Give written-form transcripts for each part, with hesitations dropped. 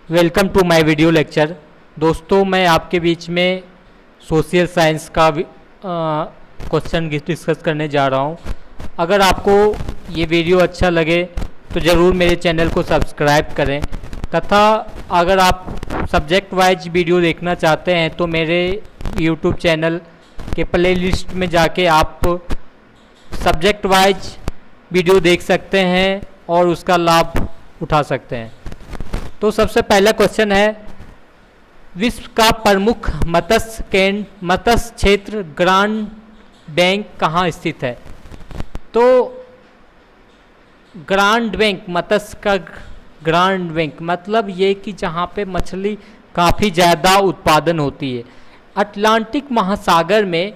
Welcome to my video lecture. दोस्तों, मैं आपके बीच में सोशल साइंस का क्वेश्चन डिस्कस करने जा रहा हूं। अगर आपको ये वीडियो अच्छा लगे तो ज़रूर मेरे चैनल को सब्सक्राइब करें तथा अगर आप सब्जेक्ट वाइज वीडियो देखना चाहते हैं तो मेरे यूट्यूब चैनल के प्लेलिस्ट में जाके आप सब्जेक्ट वाइज वीडियो देख सकते हैं और उसका लाभ उठा सकते हैं। तो सबसे पहला क्वेश्चन है, विश्व का प्रमुख मत्स्य क्षेत्र ग्रांड बैंक कहाँ स्थित है? तो ग्रांड बैंक, मत्स्य का ग्रांड बैंक मतलब ये कि जहाँ पे मछली काफ़ी ज़्यादा उत्पादन होती है। अटलांटिक महासागर में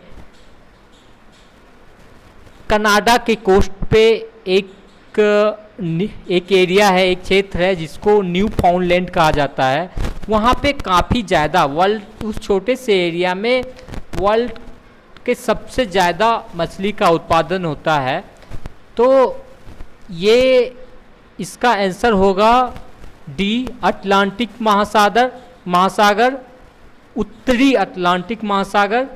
कनाडा के कोस्ट पे एक एरिया है, एक क्षेत्र है जिसको न्यू फाउंडलैंड कहा जाता है। वहाँ पे काफ़ी ज़्यादा वर्ल्ड, उस छोटे से एरिया में वर्ल्ड के सबसे ज़्यादा मछली का उत्पादन होता है। तो ये इसका आंसर होगा डी, अटलांटिक महासागर, उत्तरी अटलांटिक महासागर।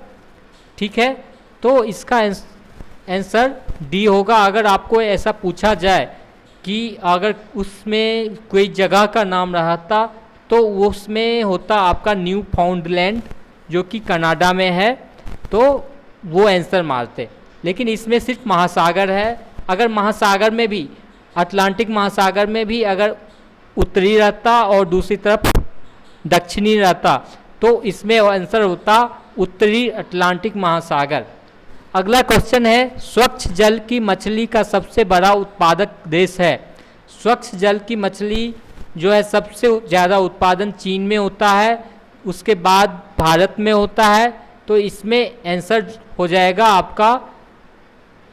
ठीक है, तो इसका आंसर डी होगा। अगर आपको ऐसा पूछा जाए कि अगर उसमें कोई जगह का नाम रहता तो उसमें होता आपका न्यू फाउंडलैंड जो कि कनाडा में है, तो वो आंसर मारते। लेकिन इसमें सिर्फ महासागर है। अगर महासागर में भी, अटलांटिक महासागर में भी अगर उत्तरी रहता और दूसरी तरफ दक्षिणी रहता तो इसमें आंसर होता उत्तरी अटलांटिक महासागर। अगला क्वेश्चन है, स्वच्छ जल की मछली का सबसे बड़ा उत्पादक देश है। स्वच्छ जल की मछली जो है सबसे ज़्यादा उत्पादन चीन में होता है, उसके बाद भारत में होता है। तो इसमें आंसर हो जाएगा आपका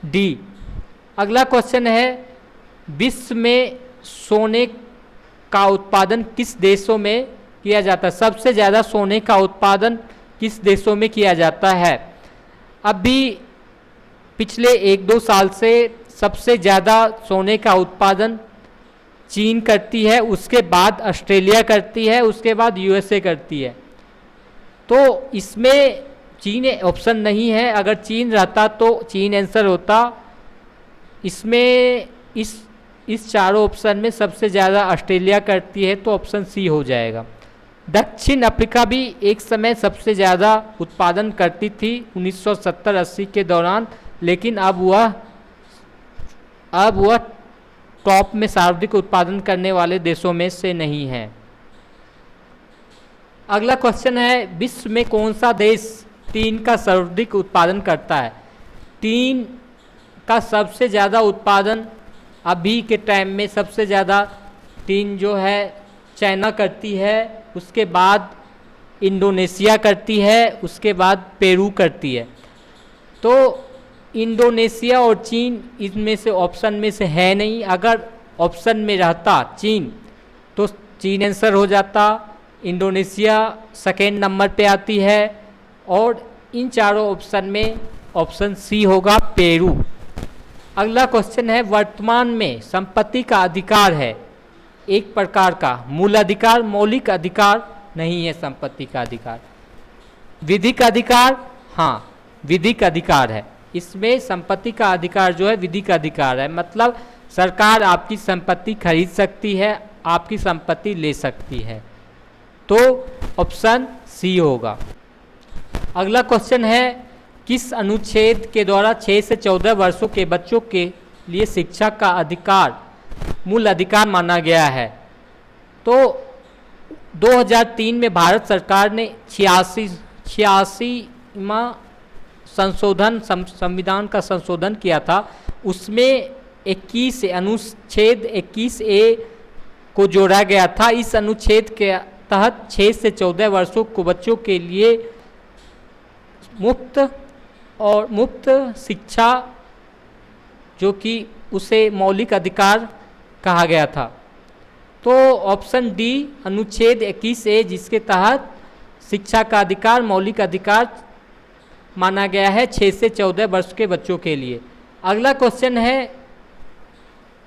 डी। अगला क्वेश्चन है, विश्व में सोने का उत्पादन किस देशों में किया जाता है? सबसे ज़्यादा सोने का उत्पादन किस देशों में किया जाता है? अभी पिछले 1-2 साल से सबसे ज़्यादा सोने का उत्पादन चीन करती है, उसके बाद ऑस्ट्रेलिया करती है, उसके बाद यूएसए करती है। तो इसमें चीन ऑप्शन नहीं है। अगर चीन रहता तो चीन आंसर होता। इसमें इस चारों ऑप्शन में सबसे ज़्यादा ऑस्ट्रेलिया करती है, तो ऑप्शन सी हो जाएगा। दक्षिण अफ्रीका भी एक समय सबसे ज़्यादा उत्पादन करती थी 1970-80 के दौरान, लेकिन अब वह टॉप में सर्वाधिक उत्पादन करने वाले देशों में से नहीं है। अगला क्वेश्चन है, विश्व में कौन सा देश टीन का सर्वाधिक उत्पादन करता है? टीन का सबसे ज़्यादा उत्पादन अभी के टाइम में सबसे ज़्यादा टीन जो है चाइना करती है, उसके बाद इंडोनेशिया करती है, उसके बाद पेरू करती है। तो इंडोनेशिया और चीन इनमें से ऑप्शन में से है नहीं। अगर ऑप्शन में रहता चीन तो चीन आंसर हो जाता। इंडोनेशिया सेकेंड नंबर पे आती है और इन चारों ऑप्शन में ऑप्शन सी होगा, पेरू। अगला क्वेश्चन है, वर्तमान में संपत्ति का अधिकार है एक प्रकार का मूल अधिकार, मौलिक अधिकार नहीं है संपत्ति का अधिकार। विधिक अधिकार, हाँ विधिक अधिकार है। इसमें संपत्ति का अधिकार जो है विधिक अधिकार है, मतलब सरकार आपकी संपत्ति खरीद सकती है, आपकी संपत्ति ले सकती है। तो ऑप्शन सी होगा। अगला क्वेश्चन है, किस अनुच्छेद के द्वारा 6 से 14 वर्षों के बच्चों के लिए शिक्षा का अधिकार मूल अधिकार माना गया है? तो 2003 में भारत सरकार ने 86वां संविधान का संशोधन किया था। उसमें 21 अनुच्छेद 21A को जोड़ा गया था। इस अनुच्छेद के तहत 6 से 14 वर्षों को बच्चों के लिए मुफ्त शिक्षा, जो कि उसे मौलिक अधिकार कहा गया था। तो ऑप्शन डी अनुच्छेद 21A, जिसके तहत शिक्षा का अधिकार मौलिक अधिकार माना गया है 6 से 14 वर्ष के बच्चों के लिए। अगला क्वेश्चन है,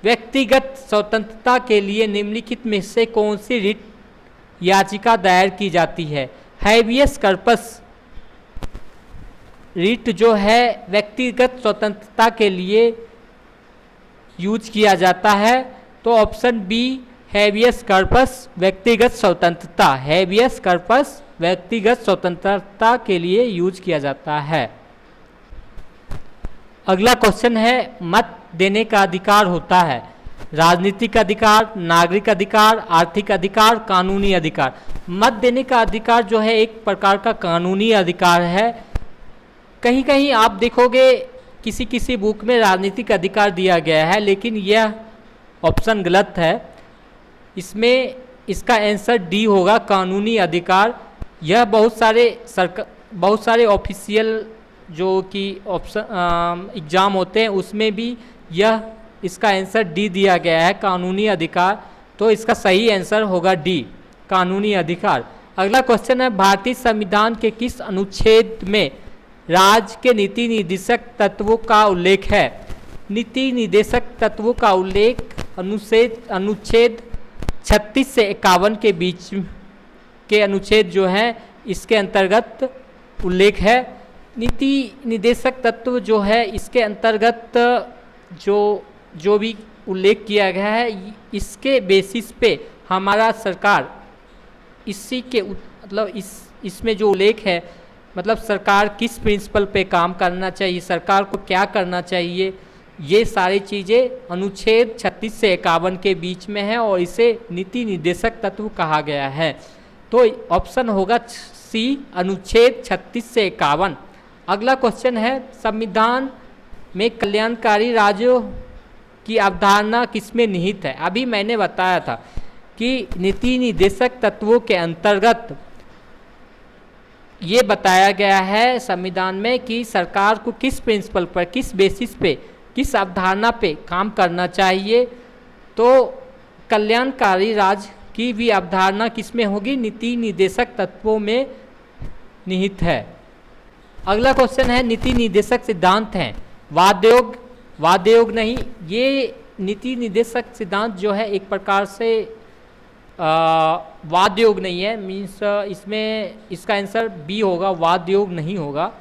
व्यक्तिगत स्वतंत्रता के लिए निम्नलिखित में से कौन सी रिट याचिका दायर की जाती है। हैबियस कॉर्पस रिट जो है व्यक्तिगत स्वतंत्रता के लिए यूज किया जाता है। तो ऑप्शन बी हैबियस कॉर्पस व्यक्तिगत स्वतंत्रता, हैबियस कॉर्पस व्यक्तिगत स्वतंत्रता के लिए यूज किया जाता है। अगला क्वेश्चन है मत देने का अधिकार होता है राजनीतिक अधिकार, नागरिक अधिकार, आर्थिक अधिकार, कानूनी अधिकार। मत देने का अधिकार जो है एक प्रकार का कानूनी अधिकार है। कहीं कहीं आप देखोगे किसी किसी बुक में राजनीतिक अधिकार दिया गया है, लेकिन यह ऑप्शन गलत है। इसमें इसका आंसर डी होगा, कानूनी अधिकार। यह बहुत सारे ऑफिशियल जो कि ऑप्शन एग्ज़ाम होते हैं उसमें भी यह इसका आंसर डी दिया गया है, कानूनी अधिकार। तो इसका सही आंसर होगा डी, कानूनी अधिकार। अगला क्वेश्चन है भारतीय संविधान के किस अनुच्छेद में राज्य के नीति निर्देशक तत्वों का उल्लेख है? नीति निर्देशक तत्वों का उल्लेख अनुच्छेद 36 से 51 के बीच के अनुच्छेद जो हैं इसके अंतर्गत उल्लेख है। नीति निर्देशक तत्व जो है इसके अंतर्गत जो भी उल्लेख किया गया है इसके बेसिस पे हमारा सरकार इसी के मतलब इसमें जो उल्लेख है मतलब सरकार किस प्रिंसिपल पे काम करना चाहिए, सरकार को क्या करना चाहिए, ये सारी चीज़ें अनुच्छेद 36 से 51 के बीच में है और इसे नीति निर्देशक तत्व कहा गया है। तो ऑप्शन होगा सी, अनुच्छेद 36 से 51। अगला क्वेश्चन है संविधान में कल्याणकारी राज्यों की अवधारणा किसमें निहित है? अभी मैंने बताया था कि नीति निर्देशक तत्वों के अंतर्गत ये बताया गया है संविधान में कि सरकार को किस प्रिंसिपल पर, किस बेसिस पे, किस अवधारणा पे काम करना चाहिए। तो कल्याणकारी राज्य की भी अवधारणा किसमें होगी? नीति निर्देशक तत्वों में निहित है। अगला क्वेश्चन है नीति निर्देशक सिद्धांत हैं वादयोग नहीं, ये नीति निर्देशक सिद्धांत जो है एक प्रकार से वादयोग नहीं है, मीन्स इसमें इसका आंसर बी होगा, वादयोग नहीं होगा।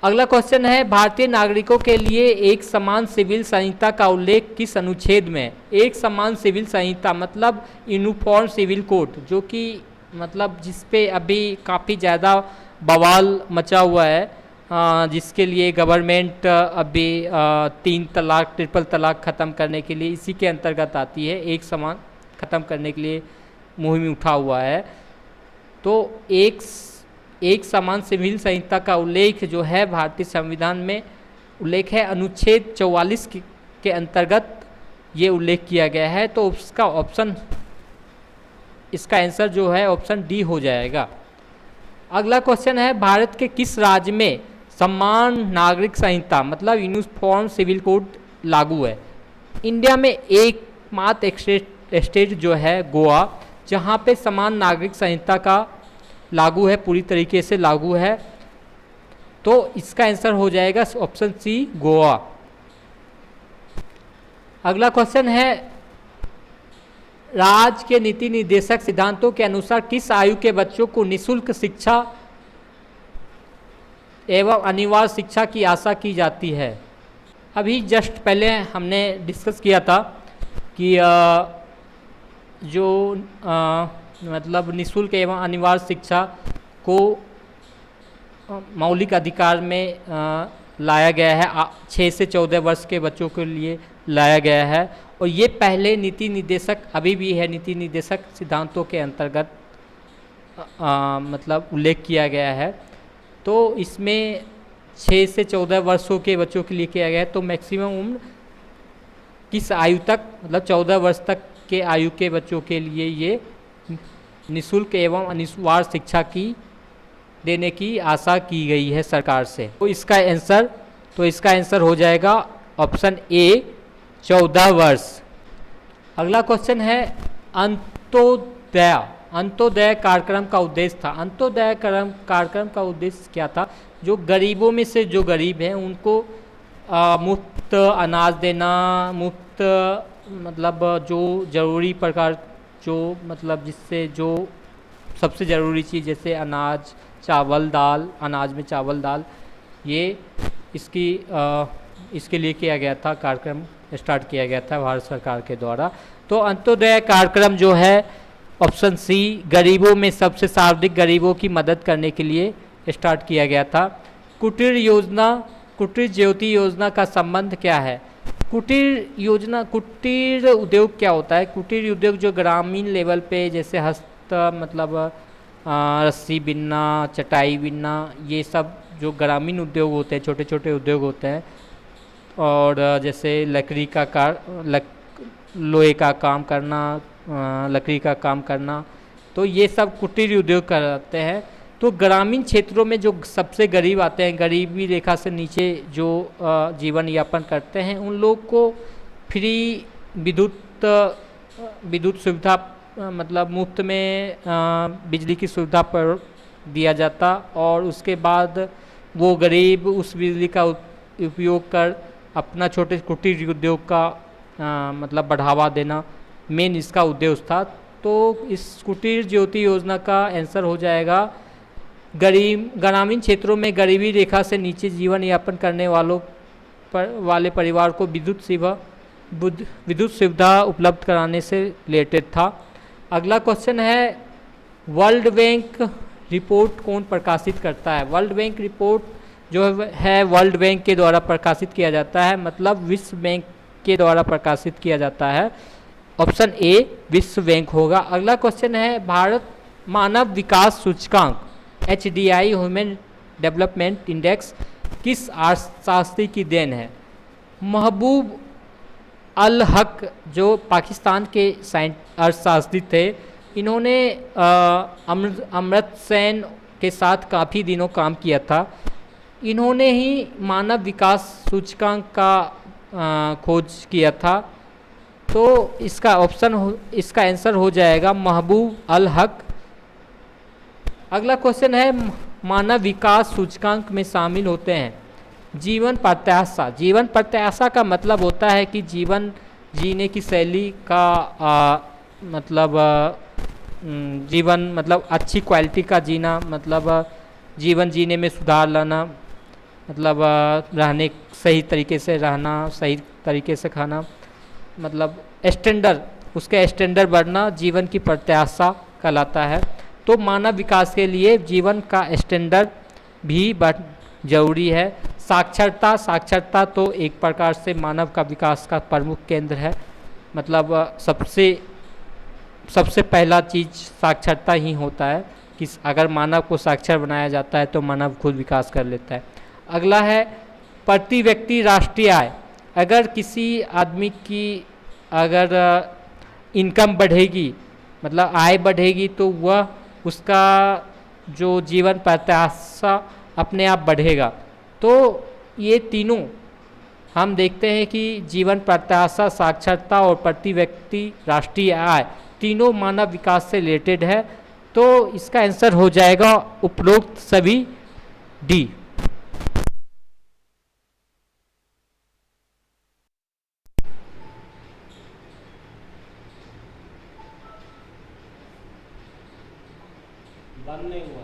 अगला क्वेश्चन है भारतीय नागरिकों के लिए एक समान सिविल संहिता का उल्लेख किस अनुच्छेद में? एक समान सिविल संहिता मतलब यूनिफॉर्म सिविल कोड, जो कि मतलब जिस पे अभी काफ़ी ज़्यादा बवाल मचा हुआ है, जिसके लिए गवर्नमेंट अभी 3 तलाक, ट्रिपल तलाक ख़त्म करने के लिए इसी के अंतर्गत आती है, एक समान ख़त्म करने के लिए मुहिम उठा हुआ है। तो एक समान सिविल संहिता का उल्लेख जो है भारतीय संविधान में उल्लेख है, अनुच्छेद 44 के अंतर्गत ये उल्लेख किया गया है। तो उसका ऑप्शन, इसका आंसर जो है ऑप्शन डी हो जाएगा। अगला क्वेश्चन है भारत के किस राज्य में समान नागरिक संहिता मतलब यूनिफॉर्म सिविल कोड लागू है? इंडिया में एकमात्र स्टेट जो है गोवा, जहाँ पे समान नागरिक संहिता का लागू है, पूरी तरीके से लागू है। तो इसका आंसर हो जाएगा ऑप्शन सी, गोवा। अगला क्वेश्चन है राज्य के नीति निर्देशक सिद्धांतों के अनुसार किस आयु के बच्चों को निःशुल्क शिक्षा एवं अनिवार्य शिक्षा की आशा की जाती है? अभी जस्ट पहले हमने डिस्कस किया था कि जो मतलब निःशुल्क एवं अनिवार्य शिक्षा को मौलिक अधिकार में लाया गया है, 6 से 14 वर्ष के बच्चों के लिए लाया गया है। और ये पहले नीति निर्देशक, अभी भी है, नीति निर्देशक सिद्धांतों के अंतर्गत मतलब उल्लेख किया गया है। तो इसमें 6 से 14 वर्षों के बच्चों के लिए किया गया है। तो मैक्सिमम उम्र किस आयु तक, मतलब 14 वर्ष तक के आयु के बच्चों के लिए ये निःशुल्क एवं अनिवार्य शिक्षा की देने की आशा की गई है सरकार से। तो इसका आंसर हो जाएगा ऑप्शन ए, 14 वर्ष। अगला क्वेश्चन है अंत्योदय कार्यक्रम का उद्देश्य था। अंत्योदय कार्यक्रम का उद्देश्य क्या था? जो गरीबों में से जो गरीब हैं उनको मुफ्त अनाज देना, मुफ्त मतलब जो जरूरी प्रकार जो मतलब जिससे जो सबसे ज़रूरी चीज़ जैसे अनाज, चावल, दाल, अनाज में चावल, दाल, ये इसके लिए किया गया था, कार्यक्रम स्टार्ट किया गया था भारत सरकार के द्वारा। तो अंत्योदय कार्यक्रम जो है ऑप्शन सी, गरीबों में सबसे सर्वाधिक गरीबों की मदद करने के लिए स्टार्ट किया गया था। कुटीर योजना, कुटीर ज्योति योजना का संबंध क्या है? कुटीर योजना, कुटीर उद्योग क्या होता है? कुटीर उद्योग जो ग्रामीण लेवल पे जैसे मतलब रस्सी बिनना, चटाई बिनना, ये सब जो ग्रामीण उद्योग होते हैं, छोटे छोटे उद्योग होते हैं, और जैसे लकड़ी का लोहे का काम करना, लकड़ी का काम करना, तो ये सब कुटीर उद्योग कराते हैं। तो ग्रामीण क्षेत्रों में जो सबसे गरीब आते हैं, गरीबी रेखा से नीचे जो जीवन यापन करते हैं, उन लोग को फ्री विद्युत सुविधा, मतलब मुफ्त में बिजली की सुविधा पर दिया जाता, और उसके बाद वो गरीब उस बिजली का उपयोग कर अपना छोटे कुटीर उद्योग का मतलब बढ़ावा देना मेन इसका उद्देश्य था। तो इस कुटीर ज्योति योजना का आंसर हो जाएगा ग्रामीण क्षेत्रों में गरीबी रेखा से नीचे जीवन यापन करने वाले परिवार को विद्युत सुविधा उपलब्ध कराने से रिलेटेड था। अगला क्वेश्चन है, वर्ल्ड बैंक रिपोर्ट कौन प्रकाशित करता है? वर्ल्ड बैंक रिपोर्ट जो है वर्ल्ड बैंक के द्वारा प्रकाशित किया जाता है, मतलब विश्व बैंक के द्वारा प्रकाशित किया जाता है। ऑप्शन ए विश्व बैंक होगा। अगला क्वेश्चन है, भारत मानव विकास सूचकांक HDI ह्यूमन डेवलपमेंट इंडेक्स किस अर्थशास्त्री की देन है? महबूब अल हक जो पाकिस्तान के अर्थशास्त्री थे, इन्होंने अमर्त्य सेन के साथ काफ़ी दिनों काम किया था। इन्होंने ही मानव विकास सूचकांक का खोज किया था। तो इसका आंसर हो जाएगा महबूब अल हक। अगला क्वेश्चन है, मानव विकास सूचकांक में शामिल होते हैं जीवन प्रत्याशा। जीवन प्रत्याशा का मतलब होता है कि जीवन जीने की शैली का मतलब जीवन मतलब अच्छी क्वालिटी का जीना, मतलब जीवन जीने में सुधार लाना, मतलब रहने सही तरीके से रहना, सही तरीके से खाना, मतलब स्टैंडर्ड, उसके स्टैंडर्ड बढ़ना जीवन की प्रत्याशा कहलाता है। तो मानव विकास के लिए जीवन का स्टैंडर्ड भी जरूरी है। साक्षरता तो एक प्रकार से मानव का विकास का प्रमुख केंद्र है, मतलब सबसे पहला चीज़ साक्षरता ही होता है कि अगर मानव को साक्षर बनाया जाता है तो मानव खुद विकास कर लेता है। अगला है, प्रति व्यक्ति राष्ट्रीय आय। अगर किसी आदमी की अगर इनकम बढ़ेगी, मतलब आय बढ़ेगी, तो वह उसका जो जीवन प्रत्याशा अपने आप बढ़ेगा। तो ये तीनों हम देखते हैं कि जीवन प्रत्याशा, साक्षरता और प्रति व्यक्ति राष्ट्रीय आय तीनों मानव विकास से रिलेटेड है। तो इसका आंसर हो जाएगा उपरोक्त सभी डी। बंद नहीं हुआ।